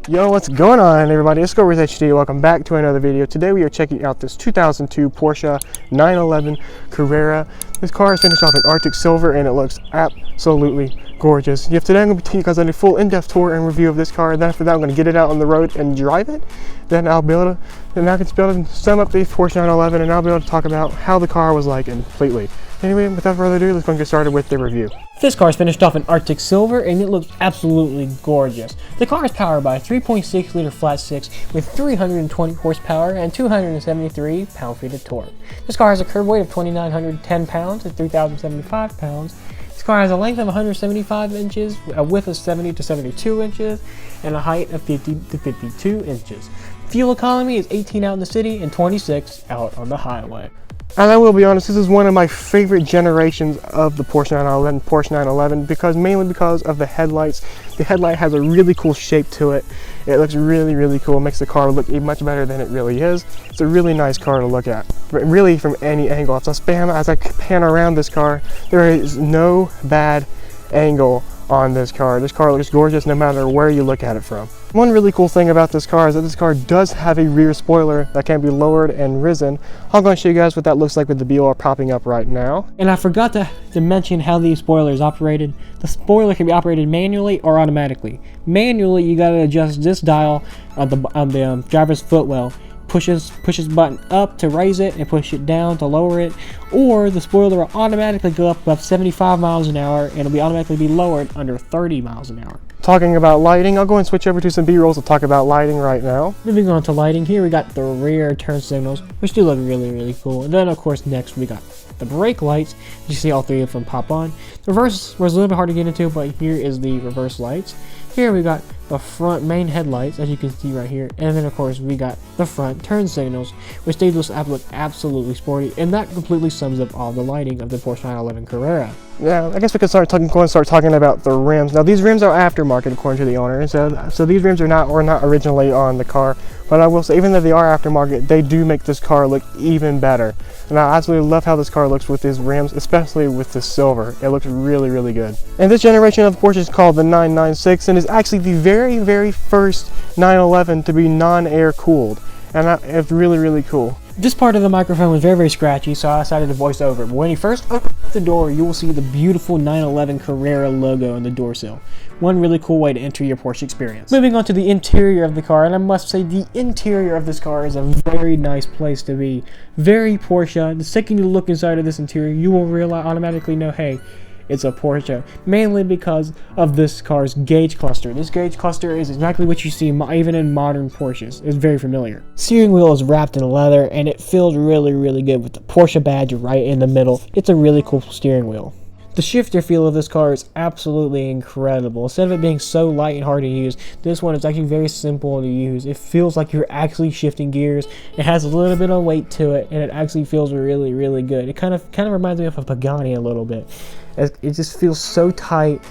Yo, what's going on everybody? It's Go with HD. Welcome back to another video. Today we are checking out this 2002 Porsche 911 Carrera. This car is finished off in Arctic Silver and it looks absolutely gorgeous. Today I'm going to be taking you guys on a full in-depth tour and review of this car, and then after that I'm going to get it out on the road and drive it. Then I can be able to sum up the Porsche 911 and I'll be able to talk about how the car was like completely. Anyway, without further ado, let's go and get started with the review. This car is finished off in Arctic Silver and it looks absolutely gorgeous. The car is powered by a 3.6 liter flat six with 320 horsepower and 273 pound-feet of torque. This car has a curb weight of 2,910 pounds and 3,075 pounds. This car has a length of 175 inches, a width of 70 to 72 inches, and a height of 50 to 52 inches. Fuel economy is 18 out in the city and 26 out on the highway. And I will be honest, this is one of my favorite generations of the Porsche 911 mainly because of the headlights. The headlight has a really cool shape to it. It looks really cool. It makes the car look much better than it really is. It's a really nice car to look at, really from any angle. As I pan around this car, there is no bad angle on this car. This car looks gorgeous no matter where you look at it from. One really cool thing about this car is that this car does have a rear spoiler that can be lowered and risen. I'm going to show you guys what that looks like with the BOR popping up right now. And I forgot to mention how the spoiler is operated. The spoiler can be operated manually or automatically. Manually, you got to adjust this dial on the driver's footwell. Pushes button up to raise it and push it down to lower it, or the spoiler will automatically go up above 75 miles an hour and it'll be automatically be lowered under 30 miles an hour. Talking about lighting, I'll go and switch over to some B-rolls to talk about lighting right now. Moving on to lighting, here we got the rear turn signals, which do look really cool. And then of course next we got the brake lights. You see all three of them pop on. The reverse was a little bit hard to get into, but here is the reverse lights. Here we got the front main headlights, as you can see right here, and then of course we got the front turn signals, which they just look absolutely sporty, and that completely sums up all the lighting of the Porsche 911 Carrera. Yeah, I guess we could start talking about the rims. Now these rims are aftermarket according to the owner, so these rims were not originally on the car, but I will say even though they are aftermarket, they do make this car look even better. And I absolutely love how this car looks with these rims, especially with the silver. It looks really good. And this generation of Porsche is called the 996 and is actually the very first 911 to be non-air cooled, and it's really cool. This part of the microphone was very scratchy, so I decided to voice over it. But when you first open the door, you will see the beautiful 911 Carrera logo on the door sill. One really cool way to enter your Porsche experience. Moving on to the interior of the car, and I must say the interior of this car is a very nice place to be. Very Porsche. The second you look inside of this interior, you will automatically know, hey, it's a Porsche, mainly because of this car's gauge cluster. This gauge cluster is exactly what you see even in modern Porsches. It's very familiar. Steering wheel is wrapped in leather and it feels really good with the Porsche badge right in the middle. It's a really cool steering wheel. The shifter feel of this car is absolutely incredible. Instead of it being so light and hard to use, this one is actually very simple to use. It feels like you're actually shifting gears. It has a little bit of weight to it, and it actually feels really good. It kind of reminds me of a Pagani a little bit. It just feels so tight.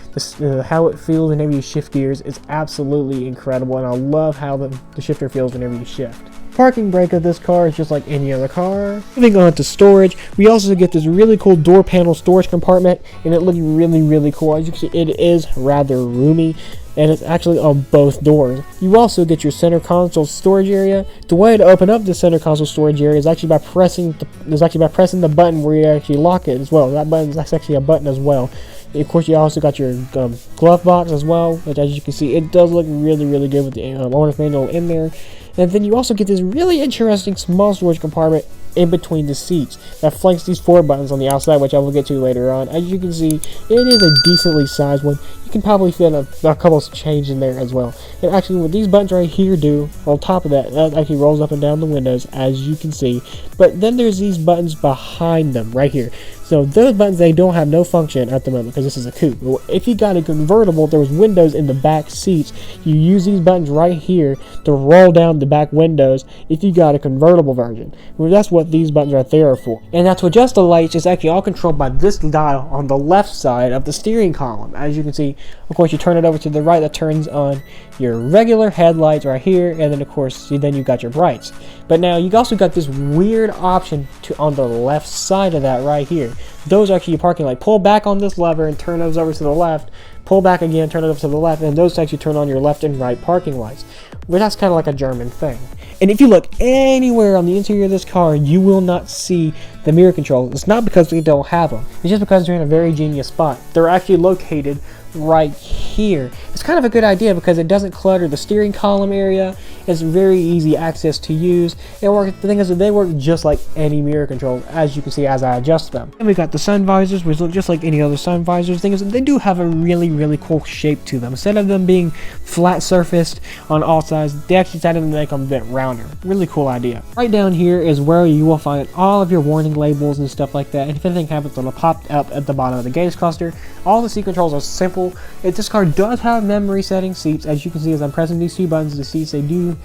How it feels whenever you shift gears is absolutely incredible, and I love how the shifter feels whenever you shift. Parking brake of this car is just like any other car. Moving on to storage, we also get this really cool door panel storage compartment, and it looks really cool. As you can see, it is rather roomy, and it's actually on both doors. You also get your center console storage area. The way to open up the center console storage area is actually by pressing the button where you actually lock it as well. That button is actually a button as well. Of course, you also got your glove box as well, which as you can see, it does look really good with the owner's manual in there. And then you also get this really interesting small storage compartment in between the seats that flanks these four buttons on the outside, which I will get to later on. As you can see, it is a decently sized one. You can probably fit a couple of change in there as well. And actually, what these buttons right here do, on top of that actually rolls up and down the windows, as you can see. But then there's these buttons behind them right here. So those buttons, they don't have no function at the moment because this is a coupe. Well, if you got a convertible, there was windows in the back seats. You use these buttons right here to roll down the back windows if you got a convertible version. Well, that's what these buttons right there are for. And now to adjust the lights, it's actually all controlled by this dial on the left side of the steering column. As you can see, of course, you turn it over to the right, that turns on your regular headlights right here, and then of course, then you got your brights. But now you also got this weird option on the left side of that right here. those are actually your parking light. Pull back on this lever and turn those over to the left. Pull back again, turn it over to the left, and those actually turn on your left and right parking lights. But that's kind of like a German thing. And if you look anywhere on the interior of this car, you will not see the mirror controls. It's not because they don't have them. It's just because they're in a very genius spot. They're actually located right here. It's kind of a good idea because it doesn't clutter the steering column area. It's very easy access to use. The thing is that they work just like any mirror control, as you can see as I adjust them. And we got the sun visors, which look just like any other sun visors. The thing is that they do have a really cool shape to them. Instead of them being flat surfaced on all sides, they actually decided to make them a bit rounder. Really cool idea. Right down here is where you will find all of your warning labels and stuff like that. And if anything happens, it'll pop up at the bottom of the gauge cluster. All the seat controls are simple. This car does have memory setting seats, as you can see as I'm pressing these two buttons. The seats they do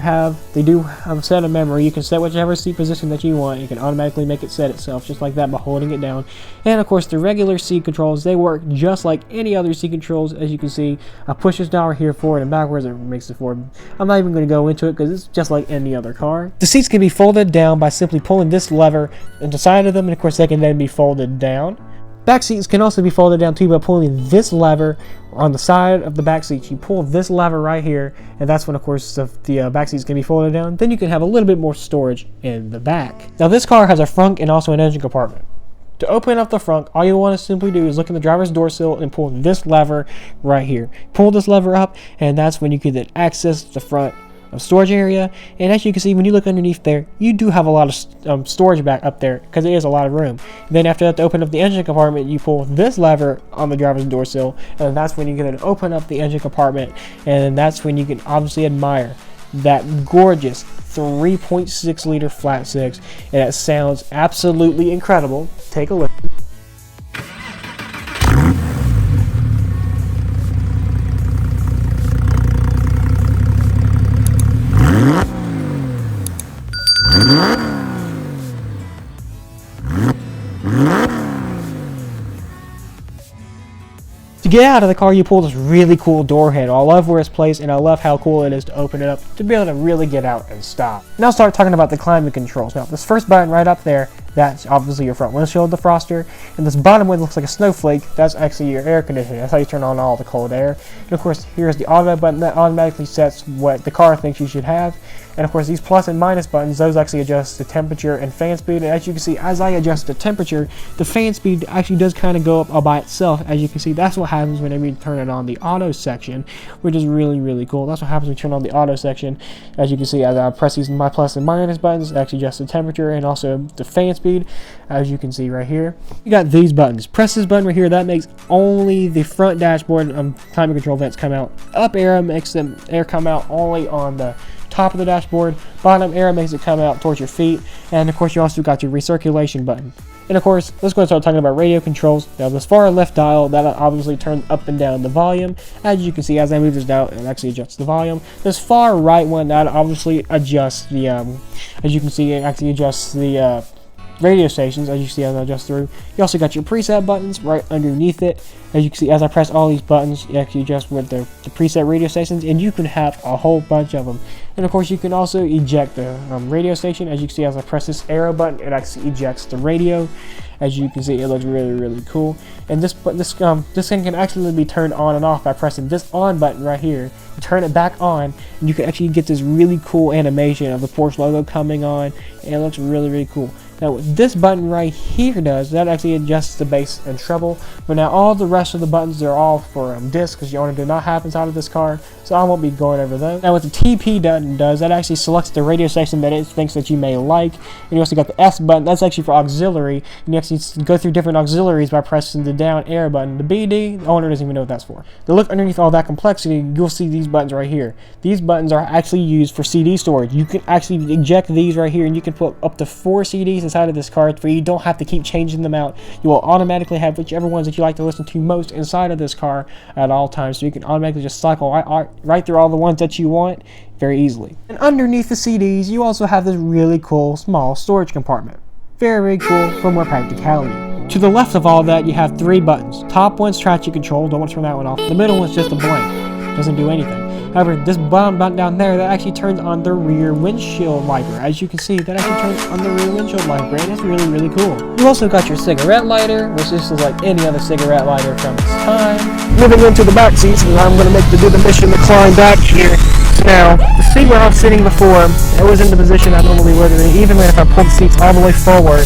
have a set of memory. You can set whichever seat position that you want. You can automatically make it set itself just like that by holding it down. And of course the regular seat controls, they work just like any other seat controls. As you can see, I push this down here forward and backwards, it makes it forward. I'm not even going to go into it because it's just like any other car. The seats can be folded down by simply pulling this lever into the side of them, and of course they can then be folded down. Back seats can also be folded down too by pulling this lever on the side of the back seats. You pull this lever right here, and that's when, of course, the back seats can be folded down. Then you can have a little bit more storage in the back. Now, this car has a frunk and also an engine compartment. To open up the frunk, all you want to simply do is look in the driver's door sill and pull this lever right here. Pull this lever up, and that's when you can then access the front of storage area. And as you can see, when you look underneath there, you do have a lot of storage back up there because it is a lot of room. And then after that, to open up the engine compartment, you pull this lever on the driver's door sill, and that's when you can then open up the engine compartment, and that's when you can obviously admire that gorgeous 3.6 liter flat six, and it sounds absolutely incredible. Take a look. To get out of the car, you pull this really cool door handle. I love where it's placed, and I love how cool it is to open it up to be able to really get out and stop. Now start talking about the climate controls. Now this first button right up there, that's obviously your front windshield defroster, and this bottom one looks like a snowflake. That's actually your air conditioning. That's how you turn on all the cold air. And of course, here's the auto button that automatically sets what the car thinks you should have. And of course, these plus and minus buttons, those actually adjust the temperature and fan speed. And as you can see, as I adjust the temperature, the fan speed actually does kind of go up all by itself. As you can see, that's what happens whenever you turn it on the auto section, which is really cool. That's what happens when you turn on the auto section. As you can see, as I press these my plus and minus buttons, it actually adjusts the temperature and also the fan speed, as you can see right here. You got these buttons. Press this button right here. That makes only the front dashboard climate control vents come out. Up arrow makes them air come out only on the top of the dashboard. Bottom arrow makes it come out towards your feet. And of course, you also got your recirculation button. And of course, let's go and start talking about radio controls. Now, this far left dial, that'll obviously turn up and down the volume. As you can see, as I move this down, it actually adjusts the volume. This far right one, that'll obviously adjust the, as you can see, it actually adjusts the radio stations, as you see as I adjust through. You also got your preset buttons right underneath it. As you can see, as I press all these buttons, you actually adjust with the preset radio stations, and you can have a whole bunch of them. And of course, you can also eject the radio station. As you can see, as I press this arrow button, it actually ejects the radio. As you can see, it looks really cool. And this thing can actually be turned on and off by pressing this on button right here. You turn it back on, and you can actually get this really cool animation of the Porsche logo coming on, and it looks really cool. Now what this button right here does, that actually adjusts the bass and treble. But now all the rest of the buttons, they're all for disc, because you do not have inside of this car, so I won't be going over those. Now what the TP button does, that actually selects the radio station that it thinks that you may like. And you also got the S button, that's actually for auxiliary, and you actually go through different auxiliaries by pressing the down arrow button. The BD, the owner doesn't even know what that's for. To look underneath all that complexity, you'll see these buttons right here. These buttons are actually used for CD storage. You can actually eject these right here, and you can put up to 4 CDs inside of this car, where you don't have to keep changing them out. You will automatically have whichever ones that you like to listen to most inside of this car at all times, so you can automatically just cycle right through all the ones that you want very easily. And underneath the CDs, you also have this really cool small storage compartment. Very cool for more practicality. To the left of all that, you have 3 buttons. Top one's traction control, don't want to turn that one off. The middle one's just a blank, doesn't do anything. However, this button down there, that actually turns on the rear windshield wiper. As you can see, that actually turns on the rear windshield wiper, and it's really, really cool. You also got your cigarette lighter, which this is like any other cigarette lighter from its time. Moving into the back seats, and I'm going to do the mission to climb back here. Now, the seat where I was sitting before, it was in the position I normally would, and even if I pulled the seats all the way forward,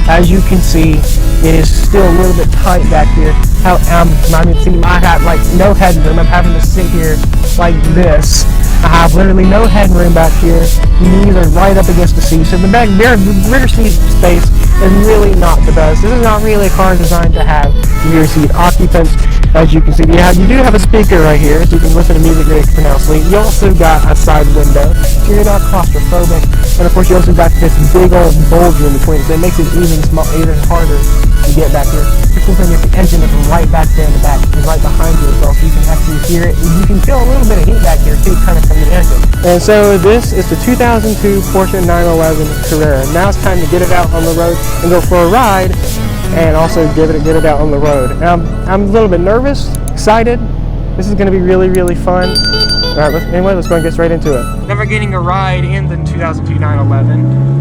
as you can see, it is still a little bit tight back here. I have like no headroom. I'm having to sit here like this. I have literally no headroom back here. Knees are right up against the seat. So the rear seat space is really not the best. This is not really a car designed to have rear seat occupants. As you can see, you do have a speaker right here, so you can listen to music very pronouncedly. You also got a side window, so you're not claustrophobic. And of course, you also got this big old bulge in between, so it makes it even harder to get back here. The cool thing is the engine is right back there in the back, it's right behind you as well, so you can actually hear it. You can feel a little bit of heat back here too, coming from the engine. And so this is the 2002 Porsche 911 Carrera. Now it's time to get it out on the road and go for a ride, and also get it out on the road. I'm a little bit nervous, excited. This is going to be really, really fun. All right, anyway, let's go and get straight into it. Never getting a ride in the 2002 911.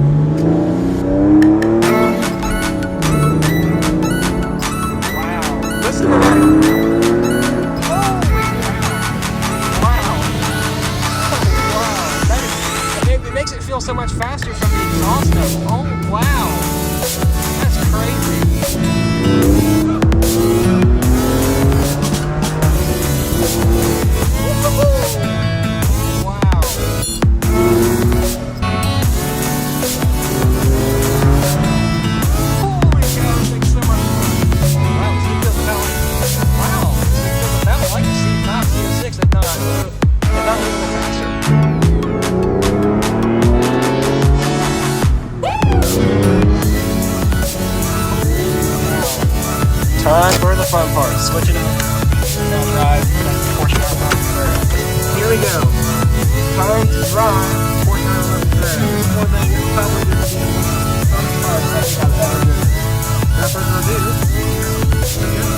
So much faster from the exhaust note. Oh wow, that's crazy. Wow. Holy cow, this makes so much fun. Wow, this feels about like the C5, C6 at not really faster. Time for the fun part. Switch it up. Now drive Porsche 911. Here we go. Time to drive Porsche 911. This is one thing you're probably going to see on the car that you have ever done. Without further ado, here we go.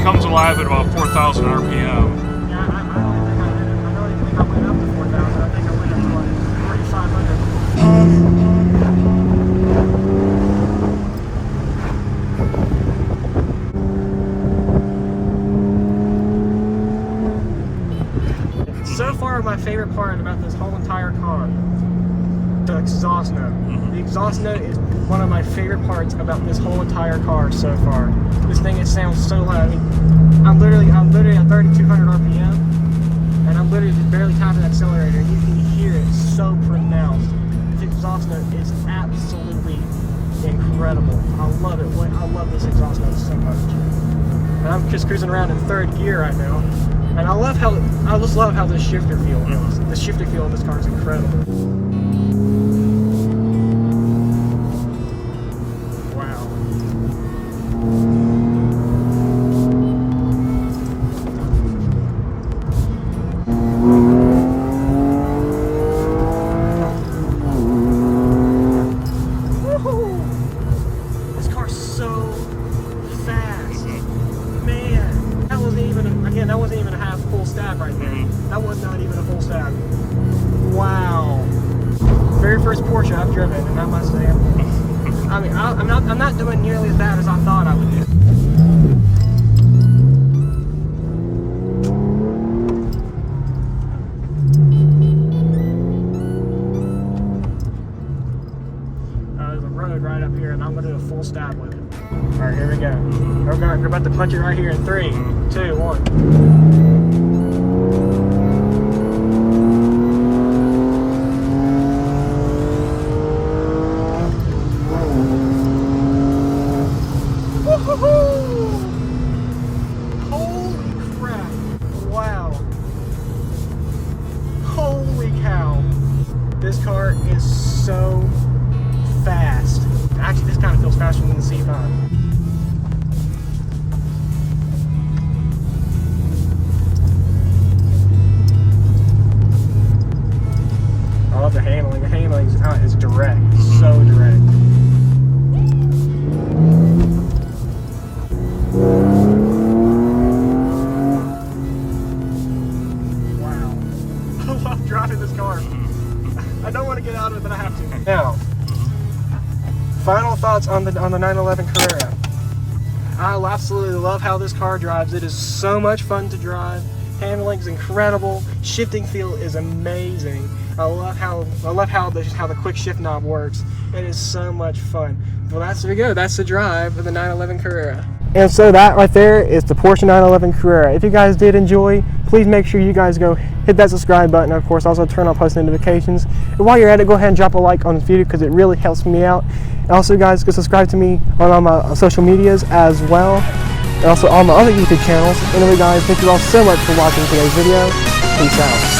Comes alive at about 4,000 RPM. Yeah, I don't think I went up to 4,000. I think I went up to like 3,500. So far, my favorite part about this whole entire car, the exhaust note. The exhaust note is one of my favorite parts about this whole entire car so far. This thing, it sounds so loud. I mean, I'm literally at 3,200 RPM, and I'm literally just barely tapping the accelerator. You can hear it so pronounced. This exhaust note is absolutely incredible. I love it. I love this exhaust note so much. And I'm just cruising around in third gear right now, and I just love how this shifter feel feels. The shifter feel of this car is incredible. That wasn't even a half full stab right there. That was not even a full stab. Wow. Very first Porsche I've driven, and I must say, I'm not doing nearly as bad as I thought I would do. There's a road right up here, and I'm gonna do a full stab with it. All right, here we go. We're about to punch it right here in 3, 2, 1. Holy crap. Wow. Holy cow. This car is so Actually, this kind of feels faster than the C5. I love the handling. The handling is direct. So direct. Wow. I love driving this car. I don't want to get out of it, but I have to. Now, final thoughts on the 911 Carrera. I absolutely love how this car drives. It is so much fun to drive. Handling is incredible. Shifting feel is amazing. I love how the quick shift knob works. It is so much fun. Well, there we go. That's the drive of the 911 Carrera. And so that right there is the Porsche 911 Carrera. If you guys did enjoy, please make sure you guys go hit that subscribe button. Of course, also turn on post notifications. And while you're at it, go ahead and drop a like on this video because it really helps me out. And also, guys, go subscribe to me on all my social medias as well. And also all my other YouTube channels. Anyway, guys, thank you all so much for watching today's video. Peace out.